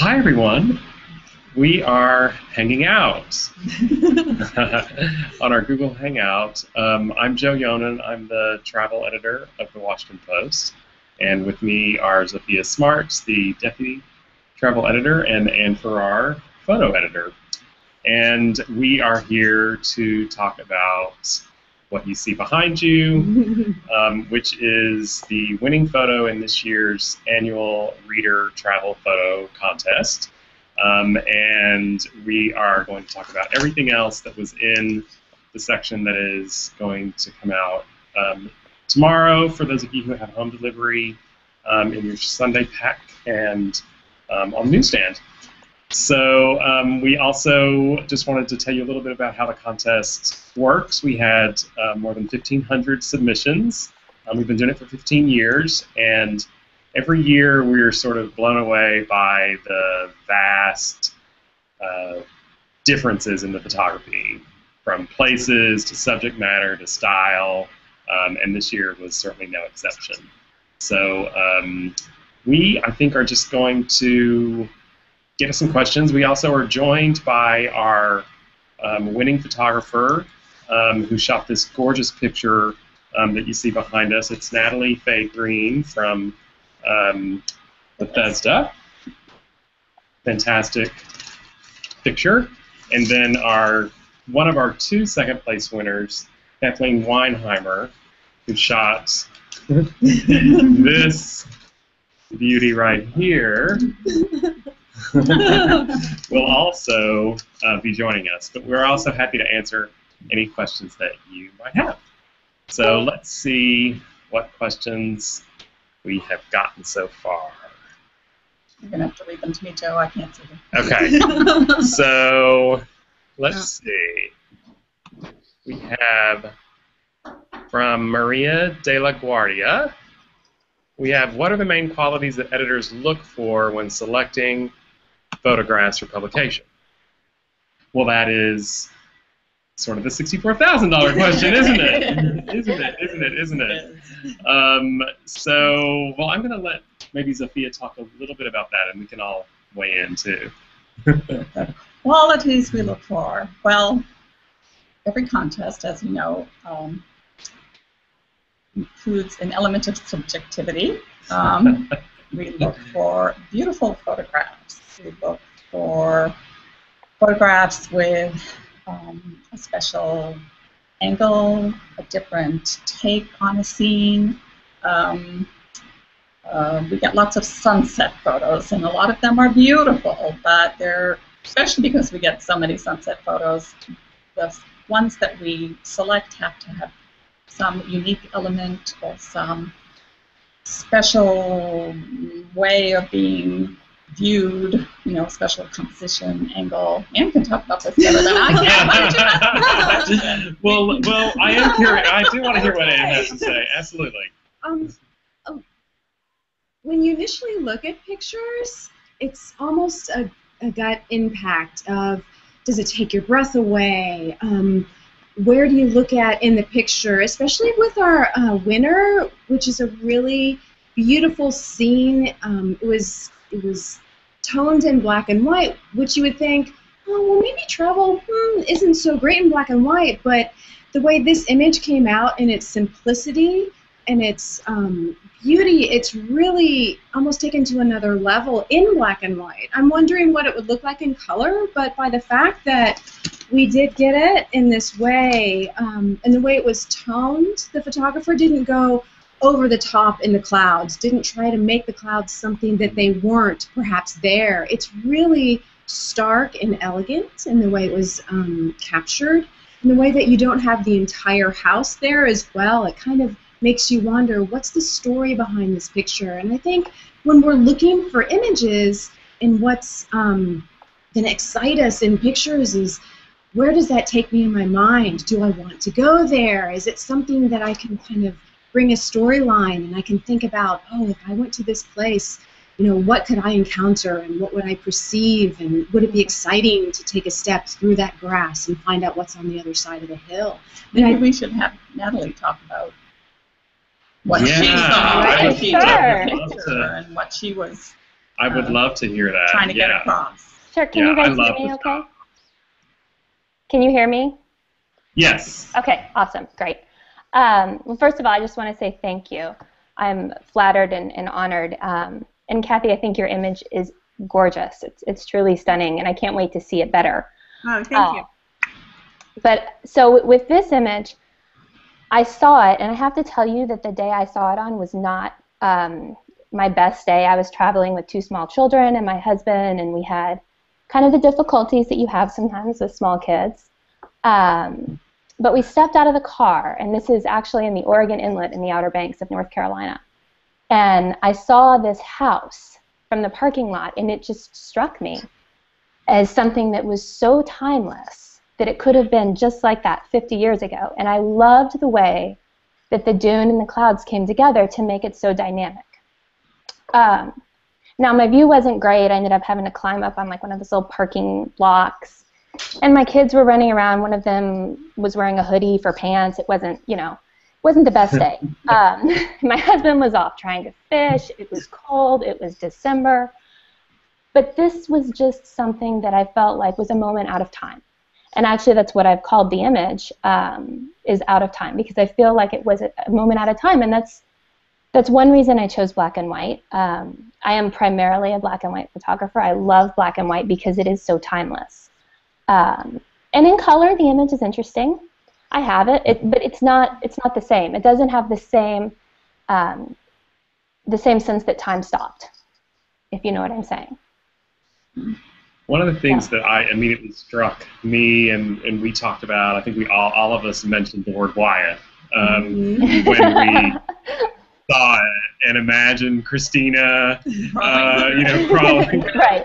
Hi everyone. We are hanging out on our Google Hangout. I'm Joe Yonan. I'm the travel editor of the Washington Post. And with me are Zofia Smardz, the deputy travel editor, and Anne Farrar, photo editor. And we are here to talk about what you see behind you, which is the winning photo in this year's annual Reader Travel Photo Contest. And we are going to talk about everything else that was in the section that is going to come out tomorrow for those of you who have home delivery in your Sunday pack and on the newsstand. So we also just wanted to tell you a little bit about how the contest works. We had more than 1,500 submissions. We've been doing it for 15 years, and every year we're sort of blown away by the vast differences in the photography, from places to subject matter to style, and this year was certainly no exception. So we, I think, are just going to get us some questions. We also are joined by our winning photographer who shot this gorgeous picture that you see behind us. It's Natalie Faye Green from Bethesda. Fantastic picture. And then one of our two second place winners, Kathleen Weinheimer, who shot this beauty right here, will also be joining us. But we're also happy to answer any questions that you might have. So let's see what questions we have gotten so far. You're going to have to read them to me, Joe. I can't see them. Okay. So let's see. We have from Maria de la Guardia. We have, what are the main qualities that editors look for when selecting photographs for publication? Well, that is sort of the $64,000 question, isn't it? Isn't it? So, well, I'm going to let maybe Zofia talk a little bit about that, and we can all weigh in, too. The qualities we look for. Well, every contest, as you know, includes an element of subjectivity. We look for beautiful photographs. We look for photographs with a special angle, a different take on a scene. We get lots of sunset photos, and a lot of them are beautiful, but they're, especially because we get so many sunset photos, the ones that we select have to have some unique element or some special way of being viewed, you know, special composition, angle. Anne can talk about this better than I can. Why don't you ask me? Well, I am curious. I do want to hear what Anne has to say. Absolutely. When you initially look at pictures, it's almost a gut impact of, does it take your breath away? Where do you look at in the picture, especially with our winner, which is a really beautiful scene. It was toned in black and white, which you would think, oh, well, maybe travel isn't so great in black and white, but the way this image came out in its simplicity and its beauty, it's really almost taken to another level in black and white. I'm wondering what it would look like in color, but by the fact that we did get it in this way, and the way it was toned, the photographer didn't go over the top in the clouds, didn't try to make the clouds something that they weren't perhaps there. It's really stark and elegant in the way it was captured, in the way that you don't have the entire house there as well. It kind of makes you wonder, what's the story behind this picture? And I think when we're looking for images and what's going to excite us in pictures is, where does that take me in my mind? Do I want to go there? Is it something that I can kind of bring a storyline and I can think about, oh, if I went to this place, you know, what could I encounter and what would I perceive, and would it be exciting to take a step through that grass and find out what's on the other side of the hill? Maybe we should have Natalie talk about what she saw, I and would she love took the to. picture, and what she was I would love to hear that. Trying to get across. Sure. Can you guys hear me okay? Can you hear me? Yes. Okay, awesome. Great. Well, first of all, I just want to say thank you. I'm flattered and honored. And Kathy, I think your image is gorgeous. It's truly stunning, and I can't wait to see it better. Oh, thank you. But so with this image, I saw it, and I have to tell you that the day I saw it on was not my best day. I was traveling with 2 small children and my husband, and we had kind of the difficulties that you have sometimes with small kids. But we stepped out of the car, and this is actually in the Oregon Inlet in the Outer Banks of North Carolina. And I saw this house from the parking lot, and it just struck me as something that was so timeless that it could have been just like that 50 years ago. And I loved the way that the dune and the clouds came together to make it so dynamic. Now, my view wasn't great. I ended up having to climb up on like one of those little parking blocks. And my kids were running around. One of them was wearing a hoodie for pants. It wasn't, wasn't the best day. My husband was off trying to fish. It was cold. It was December. But this was just something that I felt like was a moment out of time. And actually, that's what I've called the image, is out of time, because I feel like it was a moment out of time. And that's one reason I chose black and white. I am primarily a black and white photographer. I love black and white because it is so timeless. And in color, the image is interesting. I have it, but it's not the same. It doesn't have the same sense that time stopped, if you know what I'm saying. One of the things that I immediately struck me, and we talked about, I think we all of us mentioned the word Wyatt when we saw it, and imagined Christina, crawling right.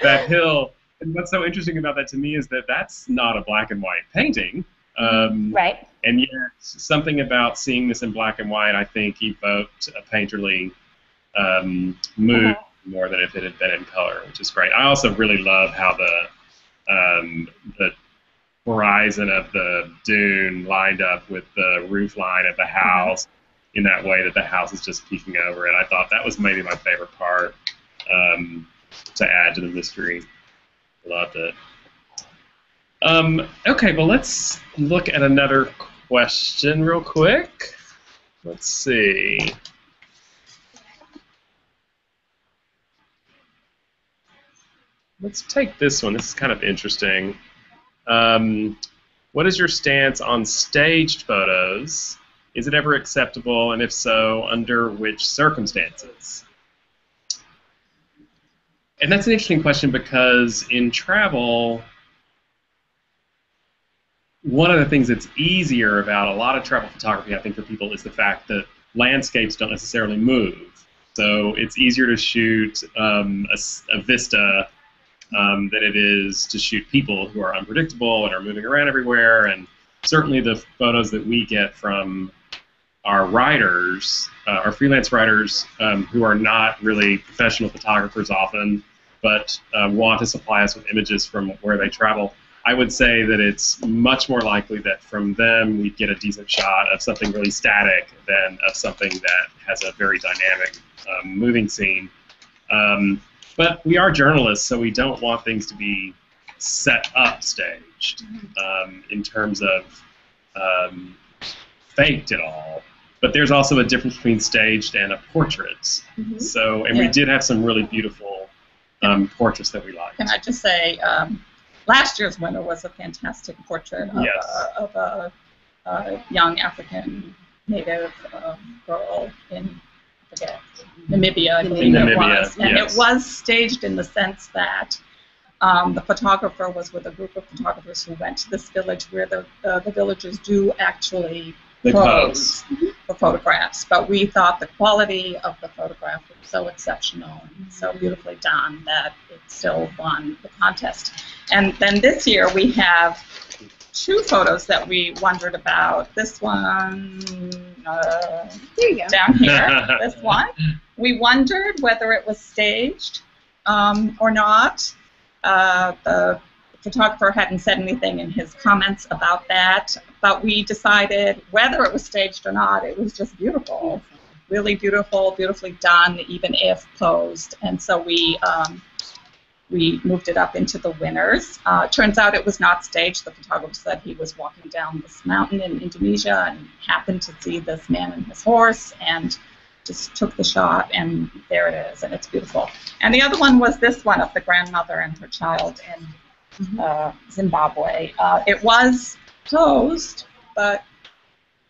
that hill. And what's so interesting about that to me is that that's not a black and white painting. Right. And yet something about seeing this in black and white, I think, evoked a painterly mood more than if it had been in color, which is great. I also really love how the horizon of the dune lined up with the roof line of the house in that way that the house is just peeking over it. I thought that was maybe my favorite part to add to the mystery. Loved it. Okay, well, let's look at another question real quick. Let's see. Let's take this one. This is kind of interesting. What is your stance on staged photos? Is it ever acceptable, and if so, under which circumstances? And that's an interesting question because in travel, one of the things that's easier about a lot of travel photography, I think, for people is the fact that landscapes don't necessarily move. So it's easier to shoot a vista than it is to shoot people who are unpredictable and are moving around everywhere. And certainly the photos that we get from our writers, our freelance writers, who are not really professional photographers often, but want to supply us with images from where they travel, I would say that it's much more likely that from them we'd get a decent shot of something really static than of something that has a very dynamic moving scene. But we are journalists, so we don't want things to be set up staged in terms of faked at all. But there's also a difference between staged and a portrait. So, and we did have some really beautiful portraits that we liked. Can I just say, last year's winner was a fantastic portrait of a young African native girl in Namibia, I believe it was. And it was staged in the sense that the photographer was with a group of photographers who went to this village where the villagers do actually pose for photographs. But we thought the quality of the photograph was so exceptional and so beautifully done that it still won the contest. And then this year we have 2 photos that we wondered about. This one, there you go. Down here, this one. We wondered whether it was staged or not. The photographer hadn't said anything in his comments about that, but we decided whether it was staged or not, it was just beautiful. really beautiful, beautifully done, even if posed. And so we moved it up into the winners. Turns out it was not staged. The photographer said he was walking down this mountain in Indonesia and happened to see this man and his horse and just took the shot, and there it is, and it's beautiful. And the other one was this one of the grandmother and her child in Zimbabwe. It was posed, but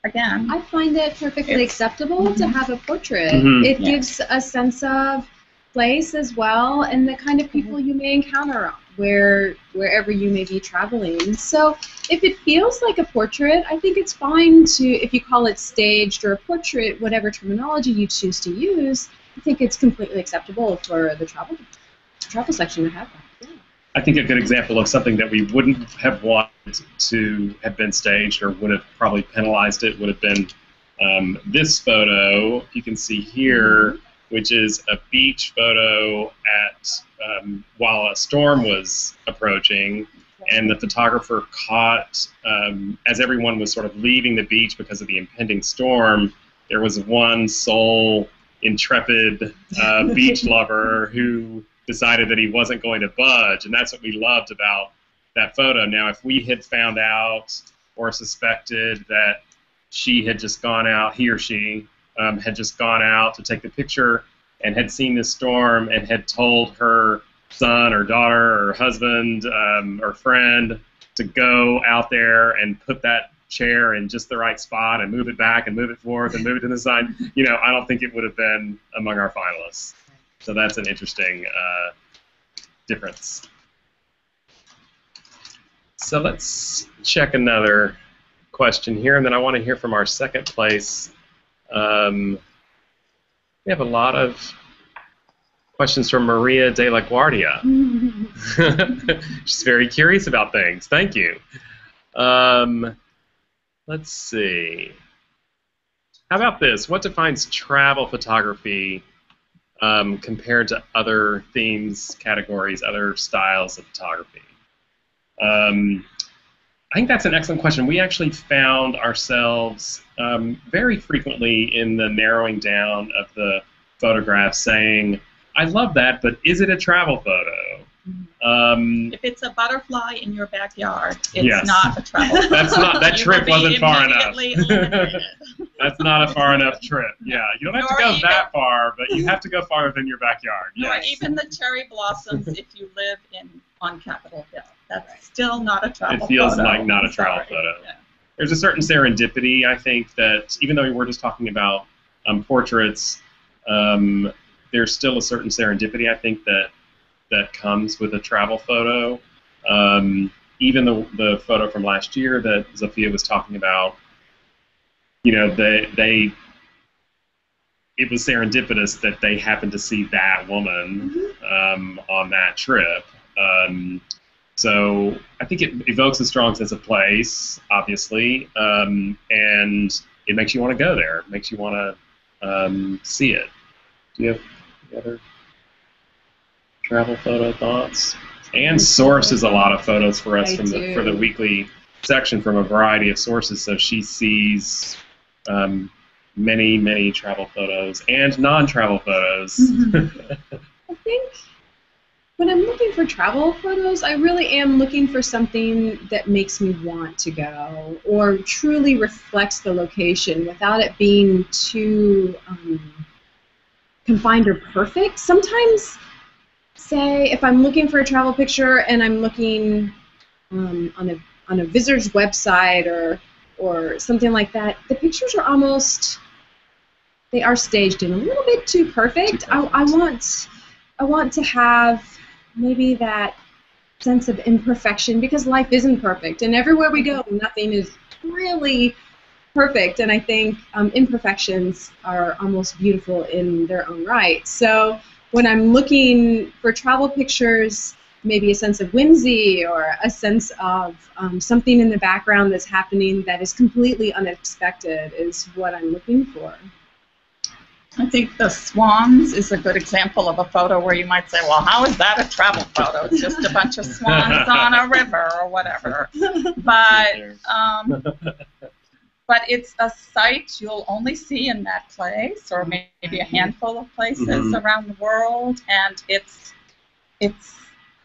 again, I find it perfectly acceptable to have a portrait. It gives a sense of place as well, and the kind of people you may encounter wherever you may be traveling. So if it feels like a portrait, I think it's fine to, if you call it staged or a portrait, whatever terminology you choose to use, I think it's completely acceptable for the travel section to have that. Yeah. I think a good example of something that we wouldn't have wanted to have been staged or would have probably penalized it would have been this photo you can see here, which is a beach photo at while a storm was approaching, and the photographer caught, as everyone was sort of leaving the beach because of the impending storm, there was one sole intrepid beach lover who decided that he wasn't going to budge, and that's what we loved about that photo. Now, if we had found out or suspected that she had just gone out, he or she had just gone out to take the picture and had seen this storm and had told her son or daughter or husband or friend to go out there and put that chair in just the right spot and move it back and move it forth and move it to the side, I don't think it would have been among our finalists. So that's an interesting difference. So let's check another question here, and then I want to hear from our second place. We have a lot of questions from Maria de la Guardia. She's very curious about things. Thank you. Let's see. How about this? What defines travel photography compared to other themes, categories, other styles of photography? I think that's an excellent question. We actually found ourselves very frequently in the narrowing down of the photographs saying, I love that, but is it a travel photo? If it's a butterfly in your backyard, it's not a travel photo. That's not, that trip wasn't far enough. Eliminated. That's not a far enough trip. Yeah, you don't have to go that far, but you have to go farther than your backyard. Nor even the cherry blossoms if you live on Capitol Hill. That's still not a travel photo. It feels like not a travel photo. Yeah. There's a certain serendipity, I think, that even though we were just talking about portraits, there's still a certain serendipity, I think, that comes with a travel photo. Even the photo from last year that Zofia was talking about, it was serendipitous that they happened to see that woman on that trip. So I think it evokes a strong sense of place, obviously, and it makes you want to go there. It makes you want to see it. Do you have any other travel photo thoughts? And sources a lot of photos for us for the weekly section from a variety of sources. So she sees many, many travel photos and non-travel photos. I think when I'm looking for travel photos, I really am looking for something that makes me want to go or truly reflects the location without it being too confined or perfect. Sometimes, say, if I'm looking for a travel picture and I'm looking on a visitor's website or something like that, the pictures are almost, they are staged in a little bit too perfect. I want to have maybe that sense of imperfection because life isn't perfect, and everywhere we go, nothing is really perfect, and I think imperfections are almost beautiful in their own right. So when I'm looking for travel pictures, maybe a sense of whimsy or a sense of something in the background that's happening that is completely unexpected is what I'm looking for. I think the swans is a good example of a photo where you might say, well, how is that a travel photo? It's just a bunch of swans on a river or whatever. But but it's a site you'll only see in that place, or maybe a handful of places around the world, and it's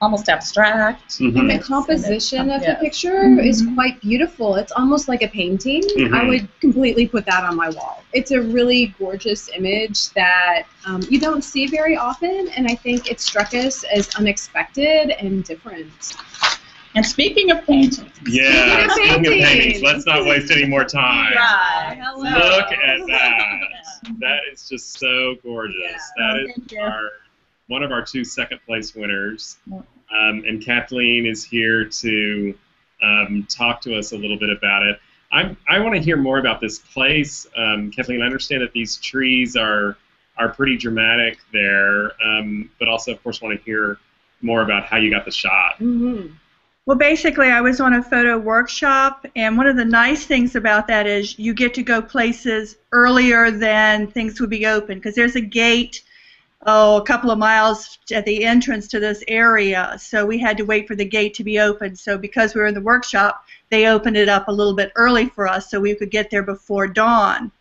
almost abstract. And the composition of the picture is quite beautiful. It's almost like a painting. I would completely put that on my wall. It's a really gorgeous image that you don't see very often, and I think it struck us as unexpected and different. And speaking of paintings. Yeah, speaking of paintings, let's not waste any more time. Right. Look at that. That is just so gorgeous. That is one of our 2 second place winners. And Kathleen is here to talk to us a little bit about it. I want to hear more about this place. Kathleen, I understand that these trees are pretty dramatic there, but also, of course, want to hear more about how you got the shot. Well, basically, I was on a photo workshop, and one of the nice things about that is you get to go places earlier than things would be open, because there's a gate, a couple of miles at the entrance to this area, so we had to wait for the gate to be open. So because we were in the workshop, they opened it up a little bit early for us so we could get there before dawn.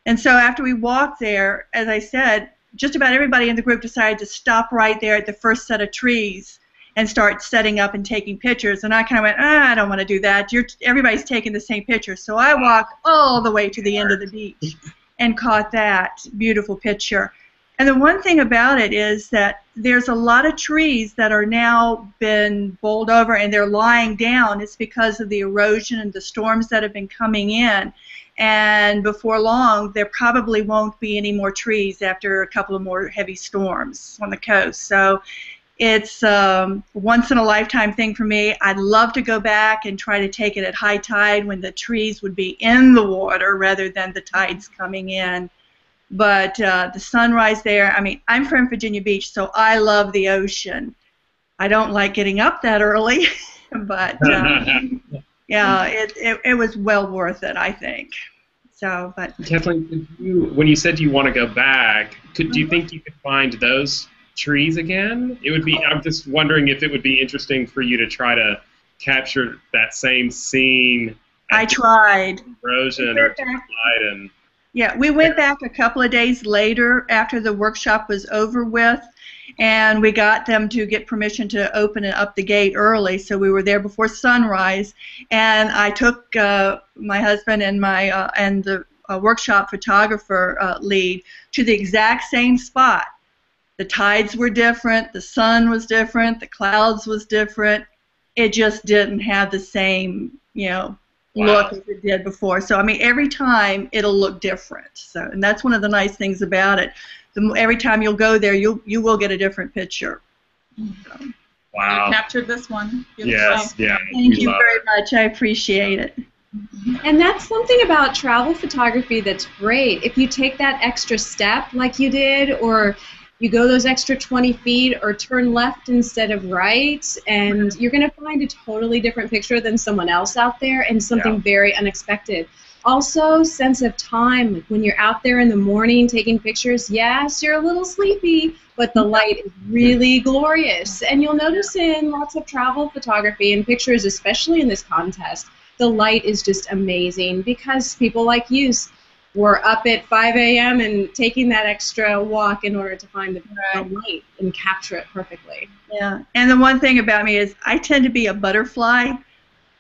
And so after we walked there, as I said, just about everybody in the group decided to stop right there at the first set of trees and start setting up and taking pictures. And I kind of went, I don't want to do that. Everybody's taking the same picture. So I walked all the way to the end of the beach and caught that beautiful picture. And the one thing about it is that there's a lot of trees that are now been bowled over and they're lying down. It's because of the erosion and the storms that have been coming in. And before long, there probably won't be any more trees after a couple of more heavy storms on the coast. So it's a once-in-a-lifetime thing for me. I'd love to go back and try to take it at high tide when the trees would be in the water rather than the tides coming in. But the sunrise there, I mean, I'm from Virginia Beach, so I love the ocean. I don't like getting up that early, but yeah, it was well worth it, I think. So, but Kathleen, when you said you want to go back, do you think you could find those trees again? It would be. I'm just wondering if it would be interesting for you to try to capture that same scene. I tried. Erosion or tide and. Yeah, we went back a couple of days later after the workshop was over with, and we got them to get permission to open up the gate early, so we were there before sunrise. And I took my husband and the workshop photographer lead to the exact same spot. The tides were different, the sun was different, the clouds was different. It just didn't have the same, look as it did before. So I mean, every time it'll look different. So, and that's one of the nice things about it. Every time you'll go there, you will get a different picture. So. Wow! You captured this one. Yes, yeah. Thank you very much. I appreciate it. And that's something about travel photography that's great. If you take that extra step, like you did, or you go those extra 20 feet or turn left instead of right, and you're going to find a totally different picture than someone else out there and something very unexpected. Also, sense of time. When you're out there in the morning taking pictures, yes, you're a little sleepy, but the light is really glorious. And you'll notice in lots of travel photography and pictures, especially in this contest, the light is just amazing because people like you were up at 5 a.m. and taking that extra walk in order to find the light and capture it perfectly. Yeah, and the one thing about me is I tend to be a butterfly.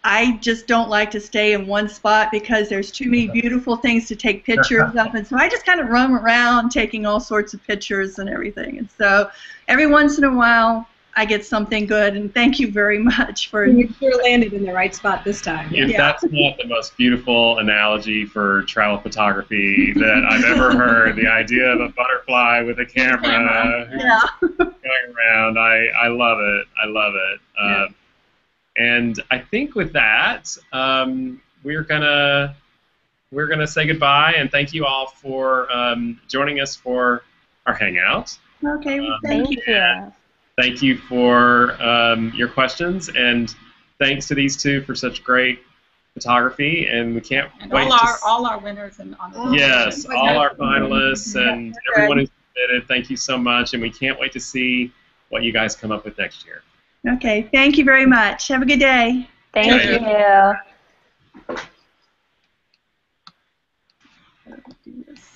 I just don't like to stay in one spot because there's too many beautiful things to take pictures of, and so I just kind of roam around taking all sorts of pictures and everything. And so every once in a while I get something good, and thank you very much for. You sure landed in the right spot this time. If that's not the most beautiful analogy for travel photography that I've ever heard, the idea of a butterfly with a camera going around, I love it. I love it. And I think with that, we're gonna say goodbye and thank you all for joining us for our hangout. Okay, thank you. Thank you for your questions, and thanks to these two for such great photography. And we can't wait all our winners and yes, all our finalists and everyone who's submitted. Thank you so much, and we can't wait to see what you guys come up with next year. Okay, thank you very much. Have a good day. Thank you. do this.